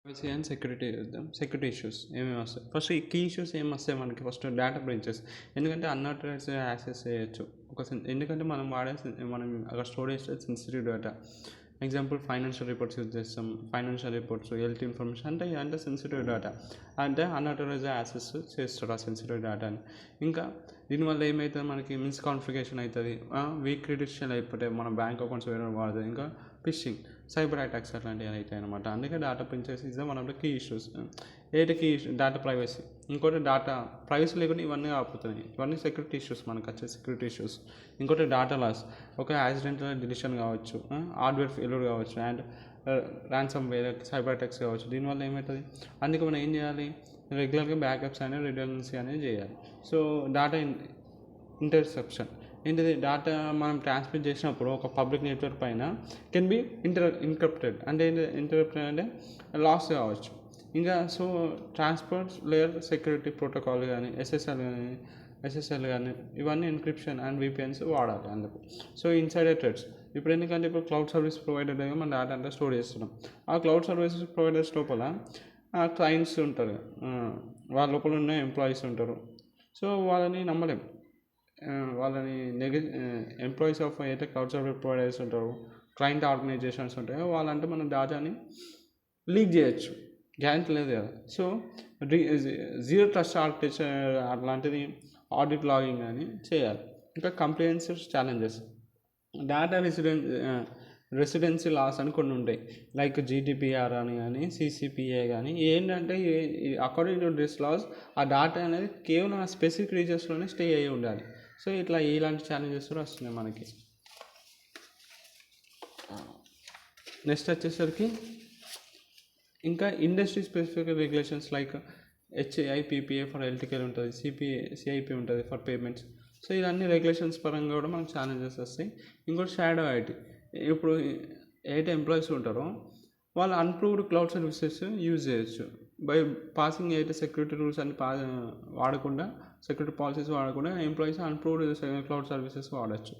Privacy and security చూద్దాం. Security issues ఏమేమి వస్తాయి? ఫస్ట్ ఈ కీ ఇష్యూస్ ఏమి వస్తాయి మనకి? First data breaches. ఎందుకంటే అన్ఆథరైజ్డ్ యాక్సెస్ చేయొచ్చు. ఎందుకంటే మనం అక్కడ స్టోర్ చేసే sensitive data. Example financial reports use చేస్తాం. ఫైనాన్షియల్ రిపోర్ట్స్, హెల్త్ ఇన్ఫర్మేషన్ అంటే సెన్సిటివ్ డేటా. అంటే అన్ఆథరైజ్డ్ యాక్సెస్ చేస్తారు ఆ సెన్సిటివ్ డేటాని. ఇంకా దీనివల్ల ఏమవుతుంది, మనకి మిస్కాన్ఫిగరేషన్ అవుతుంది, వీక్ క్రెడెన్షియల్ అయిపోతాయి, మన బ్యాంక్ అకౌంట్స్ వేరే వాడుతుంది, ఇంకా ఫిషింగ్, సైబర్ అటాక్స్ అట్లాంటివి అవుతాయి అనమాట. అందుకే data princess is one of the key issues. Key issue data privacy. ఇంకోటి డేటా ప్రైవసీ లేకుండా ఇవన్నీ ఆపుతున్నాయి. ఇవన్నీ సెక్యూరిటీ ఇష్యూస్, మనకు వచ్చే సెక్యూరిటీ ఇష్యూస్. ఇంకోటి డేటా లాస్. ఒక యాక్సిడెంటల్ డిలీషన్ కావచ్చు, హార్డ్వేర్ ఫెయిల్యూర్ కావచ్చు, and ransomware, cyber attacks కావచ్చు. దీనివల్ల ఏమవుతుంది, అందుకే మనం ఏం చేయాలి, రెగ్యులర్గా బ్యాకప్స్ అనేది రిడెండెన్సీ అనేది చేయాలి. సో డేటా ఇంటర్సెప్షన్ ఏంటిది, డేటా మనం ట్రాన్స్మిట్ చేసినప్పుడు ఒక పబ్లిక్ నెట్వర్క్ పైన కెన్ బి ఇంటరప్టెడ్. అంటే ఇంటరప్టెడ్ అంటే లాస్ కావచ్చు. ఇంకా so transport layer security protocol కానీ ఎస్ఎస్ఎల్ కానీ ఇవన్నీ ఎన్క్రిప్షన్ అండ్ విపిఎన్స్ వాడాలి అందుకు. So insider threads. ఇప్పుడు ఎందుకంటే ఇప్పుడు క్లౌడ్ సర్వీస్ ప్రొవైడర్గా మనం డేటా అంతా స్టోర్ చేస్తున్నాం. ఆ క్లౌడ్ సర్వీసెస్ ప్రొవైడర్స్ లోపల క్లయింట్స్ ఉంటారు, వాళ్ళ లోపల ఉన్న ఎంప్లాయీస్ ఉంటారు. సో వాళ్ళని నమ్మలేం. వాళ్ళని ఎంప్లాయీస్ ఆఫ్ అయితే క్లౌడ్ సర్వీస్ ప్రొవైడర్స్ ఉంటారు, క్లయింట్ ఆర్గనైజేషన్స్ ఉంటాయో వాళ్ళంటే మన డేటాని లీక్ చేయొచ్చు, గ్యారెంటీ లేదు కదా. సో జీరో ట్రస్ట్ ఆర్కిటెక్చర్ అట్లాంటిది, ఆడిట్ లాగింగ్ అని చేయాలి. ఇంకా complaints challenges. Data residency laws అని కొన్ని ఉంటాయి, లైక్ జీడిపిఆర్ అని కానీ సిసిపిఏ కానీ. ఏంటంటే అకార్డింగ్ టు దిస్ లాస్ ఆ డేటా అనేది కేవలం ఆ స్పెసిఫిక్ రీజన్స్లోనే స్టే అయ్యి ఉండాలి. సో ఇలాంటి ఛాలెంజెస్ కూడా వస్తున్నాయి మనకి. నెక్స్ట్ వచ్చేసరికి ఇంకా industry specific regulations like HIPAA for health care ఉంటుంది, సిఐపి ఉంటుంది ఫర్ పేమెంట్స్. సో ఇవన్నీ రెగ్యులేషన్స్ పరంగా కూడా మనకు ఛాలెంజెస్ వస్తాయి. ఇంకోటి షాడో ఐటీ. ఇప్పుడు ఏదైతే ఎంప్లాయీస్ ఉంటారో వాళ్ళు అన్ప్రూవ్డ్ క్లౌడ్ సర్వీసెస్ యూజ్ చేయొచ్చు. బై పాసింగ్ అయితే సెక్యూరిటీ రూల్స్ అన్ని వాడకుండా, సెక్యూరిటీ పాలసీస్ వాడకుండా ఎంప్లాయీస్ అన్ప్రూవ్డ్ క్లౌడ్ సర్వీసెస్ వాడచ్చు.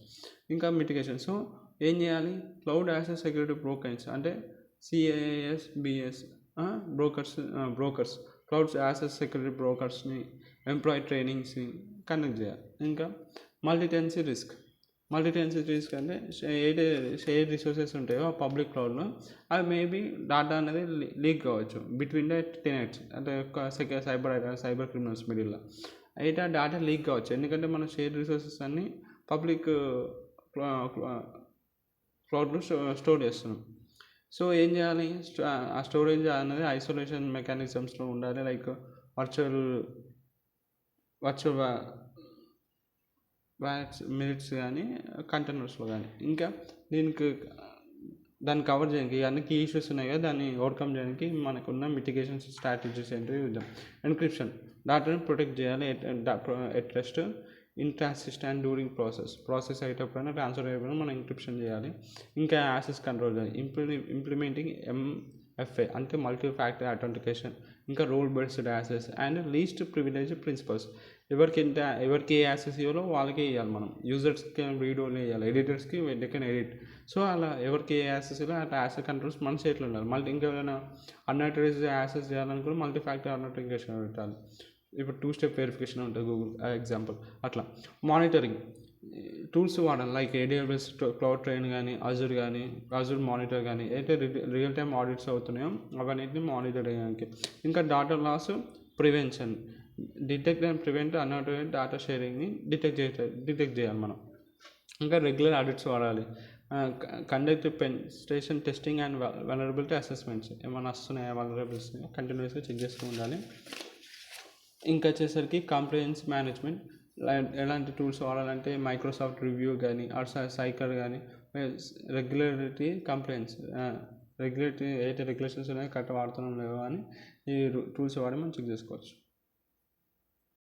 ఇంకా మిటిగేషన్. సో ఏం చేయాలి, క్లౌడ్ యాక్సెస్ సెక్యూరిటీ బ్రోకర్స్ అంటే CASBS brokers, cloud access security బ్రోకర్స్ని, ఎంప్లాయీ ట్రైనింగ్స్ని కండక్ట్ చేయాలి. ఇంకా మల్టీటెన్సీ రిస్క్ అంటే ఏదైతే షేర్ రిసోర్సెస్ ఉంటాయో ఆ పబ్లిక్ క్లౌడ్లో అవి మేబీ డేటా అనేది లీక్ కావచ్చు బిట్వీన్ ద టెనెంట్స్, అంటే సైబర్ క్రిమినల్స్ మిడిల్లో అయితే ఆ డేటా లీక్ కావచ్చు. ఎందుకంటే మన షేర్ రిసోర్సెస్ అన్నీ పబ్లిక్ క్లౌడ్లో స్టోర్ చేస్తున్నాం. సో ఏం చేయాలి, ఆ స్టోరేజ్ అనేది ఐసోలేషన్ మెకానిజమ్స్లో ఉండాలి, లైక్ వర్చువల్ వ్యాట్స్ మినిట్స్ కానీ కంటైనర్స్లో కానీ. ఇంకా దాన్ని కవర్ చేయడానికి ఇవన్నీ కీ ఇష్యూస్ ఉన్నాయి కదా, దాన్ని ఓవర్కమ్ చేయడానికి మనకున్న మిటిగేషన్ స్ట్రాటజీస్ ఏంటో చూద్దాం. ఎన్క్రిప్షన్. డేటాను ప్రొటెక్ట్ చేయాలి at rest, in transit and during process అయ్యేటప్పుడైనా ట్రాన్స్ఫర్ అయ్యేటప్పుడు మనం ఎన్క్రిప్షన్ చేయాలి. ఇంకా యాక్సెస్ కంట్రోల్ చేయాలి. ఇంప్లిమెంటింగ్ MFA అంటే మల్టీ ఫ్యాక్టర్ అథెంటికేషన్, ఇంకా role based access and least privilege principles. ఎవరికి ఏ యాక్సెస్ ఇవ్వాలో వాళ్ళకే ఇవ్వాలి. మనం యూజర్స్కి రీడ్ ఓన్లీ ఇవ్వాలి, ఎడిటర్స్కి దే కెన్ ఎడిట్. సో అలా ఎవరికి ఏ యాక్సెస్ ఇవ్వాలో అట్లా యాక్సెస్ కంట్రోల్స్ మన చేతిలో ఉండాలి. మళ్ళీ ఇంకేమైనా అన్ఆథరైజ్డ్ యాక్సెస్ చేయాలనుకుని మల్టీ ఫ్యాక్టర్ అథెంటికేషన్ పెట్టాలి. ఇప్పుడు 2-step వెరిఫికేషన్ ఉంటుంది గూగుల్ ఎగ్జాంపుల్. అట్లా మానిటరింగ్ టూల్స్ వాడాలి, లైక్ AWS క్లౌడ్ ట్రైన్ కానీ, అజూర్ మానిటర్ కానీ. అయితే రియల్ టైమ్ ఆడిట్స్ అవుతున్నాయో అవన్నిటిని మానిటర్ చేయడానికి. ఇంకా data loss prevention, detect and prevent unauthorised data షేరింగ్ని డిటెక్ట్ చేయాలి మనం. ఇంకా రెగ్యులర్ ఆడిట్స్ వాడాలి. Conduct penetration testing and vulnerability assessments. ఏమైనా వస్తున్నాయా వల్నరబిలిటీస్ కంటిన్యూస్గా చెక్ చేస్తూ ఉండాలి. ఇంకా వచ్చేసరికి కంప్లైంట్స్ మేనేజ్మెంట్. ఎలాంటి టూల్స్ వాడాలంటే మైక్రోసాఫ్ట్ రివ్యూ కానీ, సైకర్ కానీ, రెగ్యులేటరీ కంప్లైంట్స్, రెగ్యులేటరీ ఏదైతే రెగ్యులేషన్స్ ఉన్నాయో కరెక్ట్ వాడుతున్నాం లేవో అని ఈ టూల్స్ వాడి మనం చెక్ చేసుకోవచ్చు.